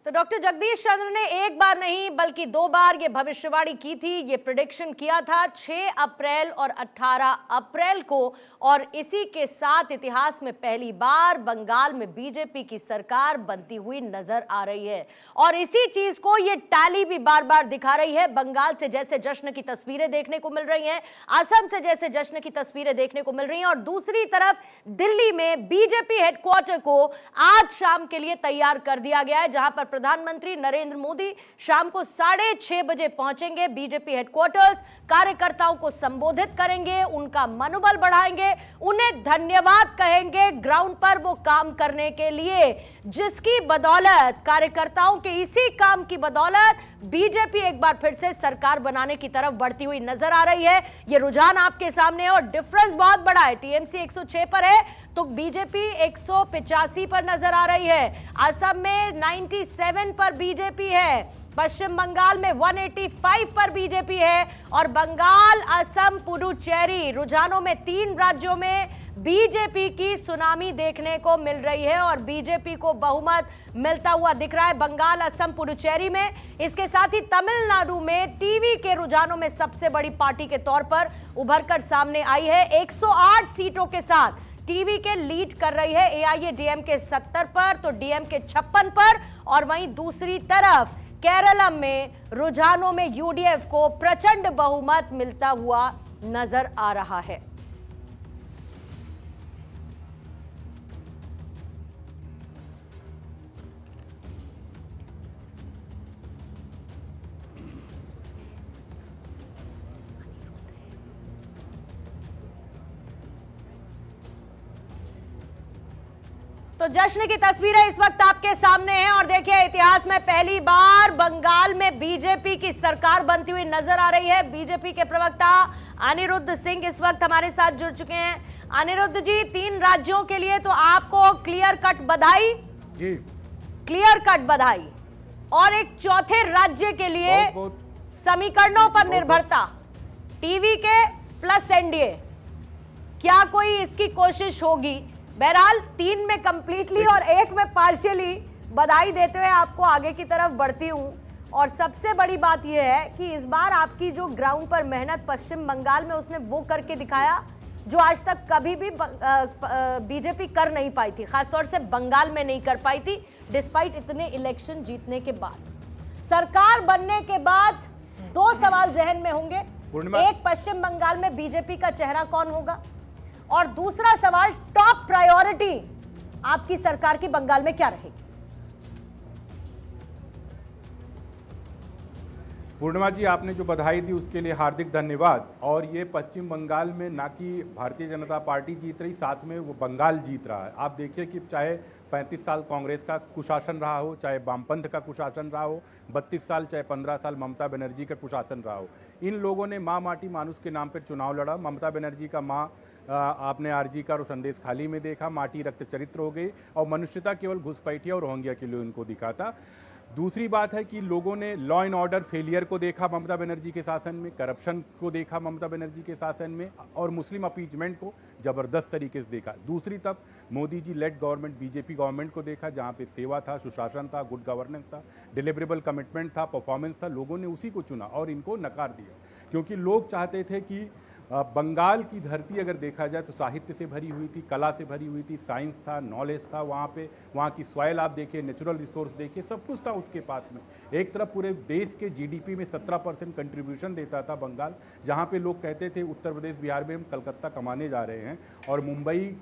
तो डॉक्टर जगदीश चंद्र ने एक बार नहीं बल्कि दो बार ये भविष्यवाणी की थी, ये प्रेडिक्शन किया था 6 अप्रैल और 18 अप्रैल को, और इसी के साथ इतिहास में पहली बार बंगाल में बीजेपी की सरकार बनती हुई नजर आ रही है। और इसी चीज को ये टैली भी बार बार दिखा रही है। बंगाल से जैसे जश्न की तस्वीरें देखने को मिल रही हैं, असम से जैसे जश्न की तस्वीरें देखने को मिल रही हैं, और दूसरी तरफ दिल्ली में बीजेपी हेडक्वार्टर को आज शाम के लिए तैयार कर दिया गया है, जहां पर प्रधानमंत्री नरेंद्र मोदी शाम को 6:30 बजे पहुंचेंगे बीजेपी हेडक्वार्टर्स, कार्यकर्ताओं को संबोधित करेंगे, उनका मनोबल बढ़ाएंगे, उन्हें धन्यवाद कहेंगे ग्राउंड पर वो काम करने के लिए, जिसकी बदौलत कार्यकर्ताओं के इसी काम की बदौलत बीजेपी एक बार फिर से सरकार बनाने की तरफ बढ़ती हुई नजर आ रही है। ये रुझान आपके सामने है और डिफरेंस बहुत बड़ा है। टीएमसी 106 पर है तो बीजेपी 185 पर नजर आ रही है। असम में 97 पर बीजेपी है, पश्चिम बंगाल में 185 पर बीजेपी है, और बंगाल, असम, पुडुचेरी रुझानों में 3 राज्यों में बीजेपी की सुनामी देखने को मिल रही है और बीजेपी को बहुमत मिलता हुआ दिख रहा है बंगाल, असम, पुडुचेरी में। इसके साथ ही तमिलनाडु में टीवी के रुझानों में सबसे बड़ी पार्टी के तौर पर उभरकर सामने आई है। 108 सीटों के साथ टीवी के लीड कर रही है एआईएडीएमके 70 पर तो डीएमके 56 पर, और वहीं दूसरी तरफ केरलम में रुझानों में यूडीएफ को प्रचंड बहुमत मिलता हुआ नजर आ रहा है। तो जश्न की तस्वीरें इस वक्त आपके सामने हैं और देखिए, इतिहास में पहली बार बंगाल में बीजेपी की सरकार बनती हुई नजर आ रही है। बीजेपी के प्रवक्ता अनिरुद्ध सिंह इस वक्त हमारे साथ जुड़ चुके हैं। अनिरुद्ध जी, 3 राज्यों के लिए तो आपको क्लियर कट बधाई जी, क्लियर कट बधाई, और एक चौथे राज्य के लिए समीकरणों पर निर्भरता, टीवी के प्लस एनडीए, क्या कोई इसकी कोशिश होगी? बहरहाल 3 में कंप्लीटली और 1 में पार्शियली बधाई देते हुए आपको आगे की तरफ बढ़ती हूं। और सबसे बड़ी बात यह है कि इस बार आपकी जो ग्राउंड पर मेहनत पश्चिम बंगाल में उसने वो करके दिखाया जो आज तक कभी भी बीजेपी कर नहीं पाई थी, खासतौर से बंगाल में नहीं कर पाई थी, डिस्पाइट इतने इलेक्शन जीतने के बाद। सरकार बनने के बाद 2 सवाल जहन में होंगे, एक, पश्चिम बंगाल में बीजेपी का चेहरा कौन होगा, और दूसरा सवाल, टॉप प्रायोरिटी आपकी सरकार की बंगाल में क्या रहेगी? पूर्णिमा जी, आपने जो बधाई दी उसके लिए हार्दिक धन्यवाद। और ये पश्चिम बंगाल में ना कि भारतीय जनता पार्टी जीत रही, साथ में वो बंगाल जीत रहा है। आप देखिए कि चाहे 35 साल कांग्रेस का कुशासन रहा हो, चाहे वामपंथ का कुशासन रहा हो, 32 साल चाहे 15 साल ममता बनर्जी का कुशासन रहा हो, इन लोगों ने माँ माटी मानुष के नाम पर चुनाव लड़ा। ममता बनर्जी का माँ आपने आरजी का संदेश खाली में देखा, माटी रक्त चरित्र हो गई, और मनुष्यता केवल घुसपैठिया और रोहिंग्या के लिए उनको दिखा था। दूसरी बात है कि लोगों ने लॉ एंड ऑर्डर फेलियर को देखा ममता बनर्जी के शासन में, करप्शन को देखा ममता बनर्जी के शासन में, और मुस्लिम अपीजमेंट को ज़बरदस्त तरीके से देखा। दूसरी तरफ Modi ji lead government, BJP government को देखा, जहां पे सेवा था, सुशासन था, गुड गवर्नेंस था, डिलीवरेबल कमिटमेंट था, परफॉर्मेंस था। लोगों ने उसी को चुना और इनको नकार दिया, क्योंकि लोग चाहते थे कि बंगाल की धरती अगर देखा जाए तो साहित्य से भरी हुई थी, कला से भरी हुई थी, साइंस था, नॉलेज था वहाँ पे, वहाँ की सॉइल आप देखिए, नेचुरल रिसोर्स देखिए, सब कुछ था उसके पास में। एक तरफ पूरे देश के जीडीपी में 17% कंट्रीब्यूशन देता था बंगाल, जहाँ पे लोग कहते थे उत्तर प्रदेश बिहार में हम कलकत्ता कमाने जा रहे हैं, और मुंबई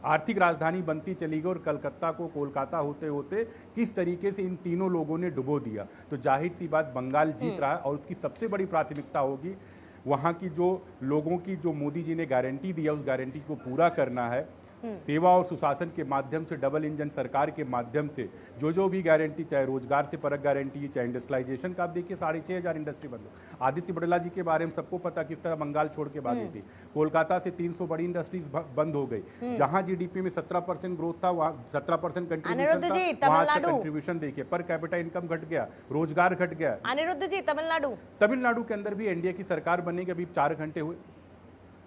आर्थिक राजधानी बनती चली गई और कलकत्ता को कोलकाता होते होते किस तरीके से इन तीनों लोगों ने डुबो दिया। तो जाहिर सी बात बंगाल जीत रहा है, और उसकी सबसे बड़ी प्राथमिकता होगी वहाँ की जो लोगों की जो मोदी जी ने गारंटी दिया उस गारंटी को पूरा करना है। सेवा और सुशासन के माध्यम से, डबल इंजन सरकार के माध्यम से जो भी गारंटी, चाहे रोजगार से परक गारंटी, चाहे इंडस्ट्रियलाइजेशन का, आप देखिए 6,500 इंडस्ट्री बंद हो। आदित्य बिरला जी के बारे में सबको पता किस तरह बंगाल छोड़ के भागी थी। कोलकाता से 300 बड़ी इंडस्ट्रीज बंद हो गई। जहां जीडीपी में 17% ग्रोथ था, वहाँ 17% कंट्रीब्यूशन देखिए, पर कैपिटा इनकम घट गया, रोजगार घट गया। अनिरुद्ध जी, तमिलनाडु के अंदर भी एनडीए की सरकार बनेगी, अभी 4 घंटे हुए।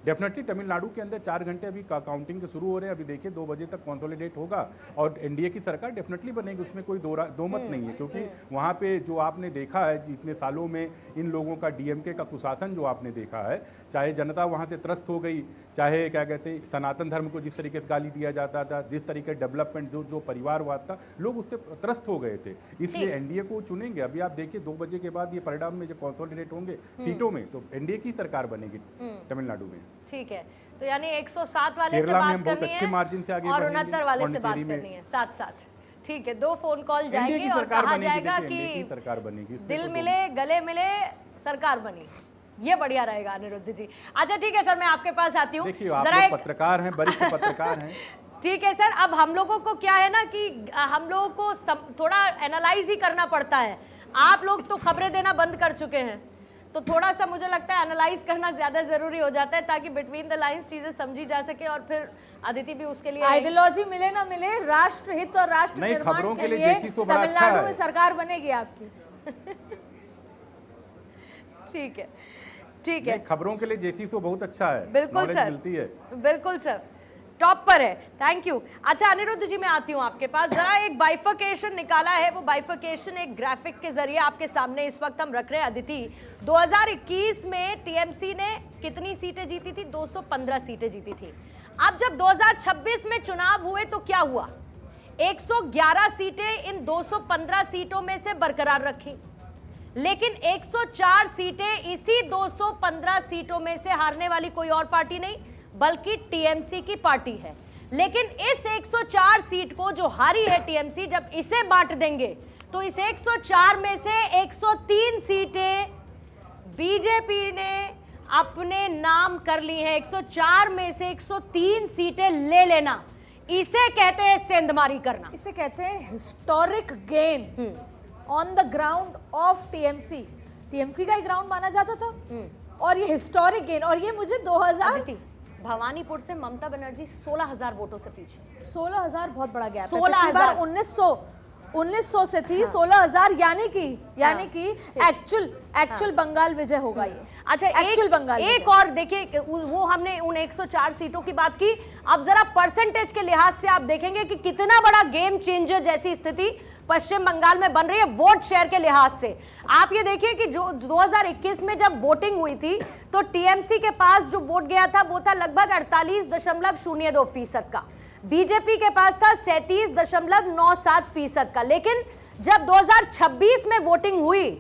डेफिनेटली तमिलनाडु के अंदर 4 घंटे अभी काउंटिंग के शुरू हो रहे हैं। अभी देखिए 2 बजे तक कंसोलिडेट होगा और एनडीए की सरकार डेफिनेटली बनेगी, उसमें कोई दो मत नहीं है। क्योंकि वहाँ पे जो आपने देखा है इतने सालों में इन लोगों का डीएमके का कुशासन जो आपने देखा है, चाहे जनता वहाँ से त्रस्त हो गई, चाहे क्या कहते हैं सनातन धर्म को जिस तरीके से गाली दिया जाता था, जिस तरीके डेवलपमेंट जो परिवारवाद था, लोग उससे त्रस्त हो गए थे। इसलिए एनडीए को चुनेंगे। अभी आप देखिए 2 बजे के बाद ये परिणाम में जब कंसोलिडेट होंगे सीटों में तो एनडीए की सरकार बनेगी तमिलनाडु में। ठीक है, तो यानी 107 वाले से केरला में बात हम बहुत करनी अच्छे है मार्जिन से आगे और बढ़ेंगे, 69 वाले से बात पौंडीचेरी में। करनी है साथ साथ। ठीक है, 2 फोन कॉल एनडीए जाएंगे की और सरकार कहा बनेगी, जाएगा देखिए, एनडीए की कि सरकार बनेगी, इसमें दिल तो मिले गले मिले सरकार बनी। ये बढ़िया रहेगा अनिरुद्ध जी। अच्छा ठीक है सर, मैं आपके पास आती हूँ। देखिए आप लोग पत्रकार हैं, वरिष्ठ पत्रकार हैं। ठीक है सर, अब हम लोगों को क्या है ना कि हम लोगों को थोड़ा एनालाइज ही करना पड़ता है। आप लोग तो खबरें देना बंद कर चुके हैं, तो थोड़ा सा मुझे लगता है एनालाइज करना ज्यादा जरूरी हो जाता है ताकि बिटवीन द लाइंस चीजें समझी जा सके और फिर अदिति भी उसके लिए आइडियोलॉजी मिले ना मिले, राष्ट्र हित और राष्ट्र नहीं, निर्माण खबरों के के लिए लिए JC तो बड़ा अच्छा तमिलनाडु है। में सरकार बनेगी आपकी। ठीक है, ठीक है, खबरों के लिए जेसी तो बहुत अच्छा है, बिल्कुल नॉलेज सर, मिलती है। बिल्कुल सर, टॉप पर है। Thank you. अच्छा अनिरुद्ध जी, मैं आती हूँ आपके पास। जरा एक बाइफर्केशन निकाला है, वो बाइफर्केशन एक ग्राफिक के जरिए आपके सामने इस वक्त हम रख रहे हैं। अदिति, 2021 में टीएमसी ने कितनी सीटें जीती थी? 215 सीटें जीती थी। अब जब 2026 में चुनाव हुए तो क्या हुआ? 111 सीटें इन 215 सीटों में से बरकरार रखी, लेकिन 104 सीटें इसी 215 सीटों में से हारने वाली कोई और पार्टी नहीं बल्कि टीएमसी की पार्टी है। लेकिन इस 104 सीट को जो हारी है टीएमसी, जब इसे बांट देंगे तो इस 104 में से 103 सीटें बीजेपी ने अपने नाम कर ली है। 104 में से 103 सीटें ले लेना, इसे कहते हैं सेंधमारी करना। इसे कहते हैं historic gain on the ground of TMC. TMC का ही ग्राउंड माना जाता था और ये हिस्टोरिक गेन। और ये मुझे 2000 भवानीपुर से ममता बनर्जी 16,000 वोटों से पीछे। 16,000 बहुत बड़ा गैप है। 16,000 पिछली बार 1900 से थी। 16,000 यानी कि एक्चुअल बंगाल विजय होगा ये। अच्छा, एक्चुअल बंगाल एक और देखिए, वो हमने उन 104 सीटों की बात की। अब जरा परसेंटेज के लिहाज से आप देखेंगे कि कितना बड़ा गेम चेंजर जैसी स्थिति पश्चिम बंगाल में बन रही है वोट शेयर के लिहाज से। आप ये देखिए कि जो 2021 में जब वोटिंग हुई थी तो टीएमसी के पास जो वोट गया था वो था लगभग 48.02% का, बीजेपी के पास था 37.97% का। लेकिन जब 2026 में वोटिंग हुई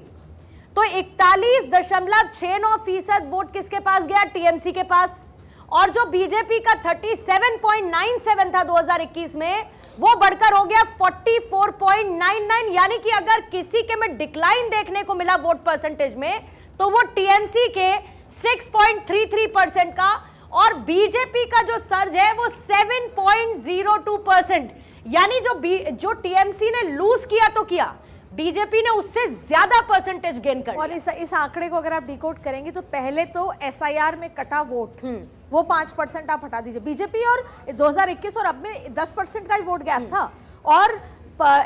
तो 41.69% वोट किसके पास गया? टीएमसी के पास। और जो बीजेपी का 37.97 था 2021 में, वो बढ़कर हो गया 44.99। यानी कि अगर किसी के में डिक्लाइन देखने को मिला वोट परसेंटेज में तो वो टीएमसी के 6.33% का, और बीजेपी का जो सर्ज है वो 7.02%। यानी जो टीएमसी ने लूज किया तो किया, बीजेपी ने उससे ज्यादा परसेंटेज गेन कर लिया। और इस आंकड़े को अगर आप डिकोड करेंगे तो पहले तो एसआईआर में कटा वोट वो 5% आप हटा दीजिए बीजेपी, और 2021 और अब में 10% का ही वोट गैप था। और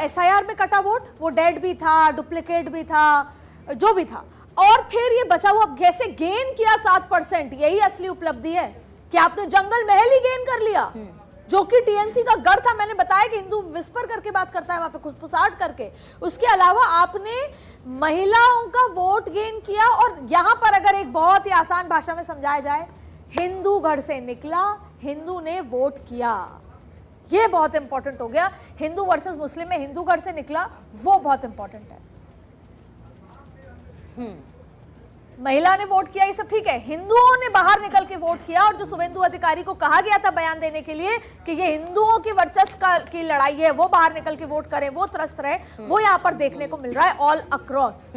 एसआईआर में कटा वोट वो डेड भी था, डुप्लीकेट भी था, जो भी था। और फिर ये बचा हुआ कैसे गेन किया 7%। यही असली उपलब्धि है कि आपने जंगल महल ही गेन कर लिया, जो कि टीएमसी का गढ़ था। मैंने बताया कि हिंदू विस्पर करके बात करता है वहां पे, खुसफुसाहट करके। उसके अलावा आपने महिलाओं का वोट गेन किया। और यहां पर अगर एक बहुत ही आसान भाषा में समझाया जाए, हिंदू घर से निकला, हिंदू ने वोट किया। ये बहुत इंपॉर्टेंट हो गया। हिंदू वर्सेस मुस्लिम में हिंदू घर से निकला, वो बहुत इंपॉर्टेंट है। महिला ने वोट किया, ये सब ठीक है। हिंदुओं ने बाहर निकल के वोट किया। और जो शुभेंदु अधिकारी को कहा गया था बयान देने के लिए कि ये हिंदुओं की वर्चस्व की लड़ाई है, वो बाहर निकल के वोट करें, वो त्रस्त रहे, वो यहाँ पर देखने को मिल रहा है ऑल अक्रॉस।